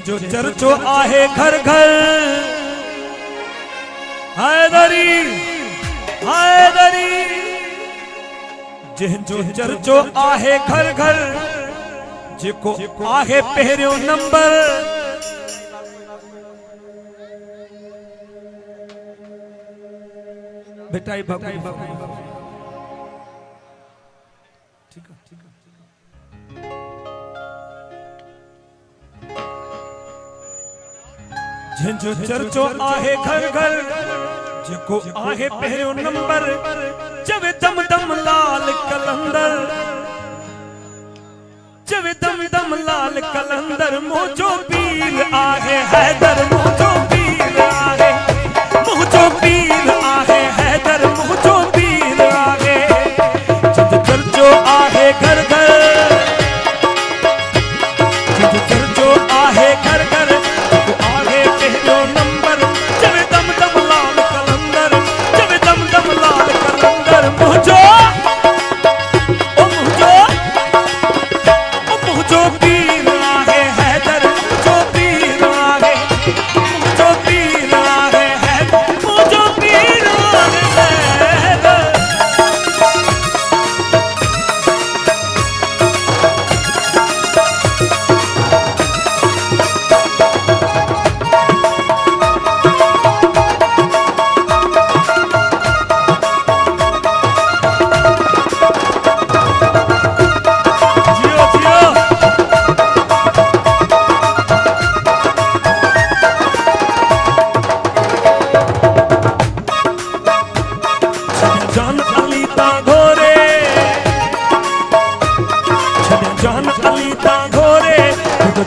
जो चर्चो आहे घर घर हैदरी हैदरी जो चर्चो आहे घर घर जेको आहे पहिरियों नंबर बेटा ही बाबू ठीक है जो चर्चो आहे घर घर जेको आहे पहिरियों नंबर चवे दम दम लाल कलंदर चवे दम दम लाल कलंदर मोजो पीर आहे हैदर मोजो पीर आहे मोजो पीर आहे हैदर मोजो पीर आहे जो चर्चो आहे घर घर जो चर्चो आहे घर घर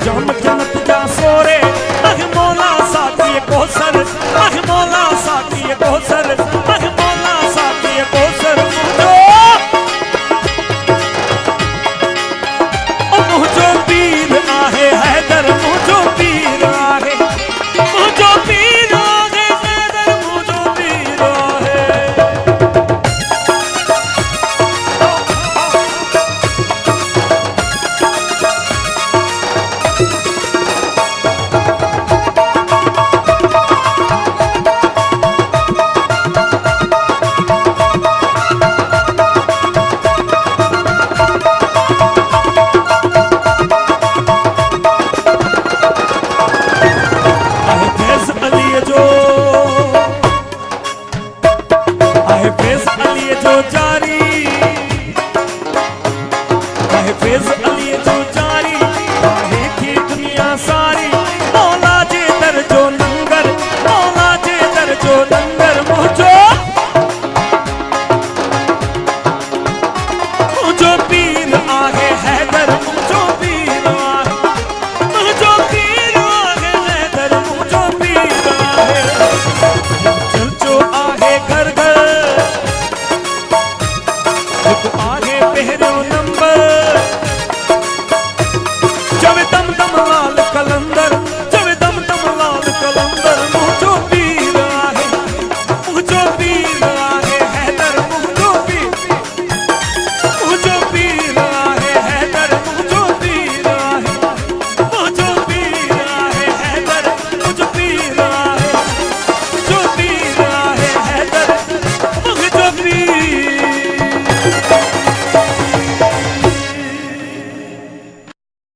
जान जन्नत जा सोरे अह मौला साथी को सर अह मौला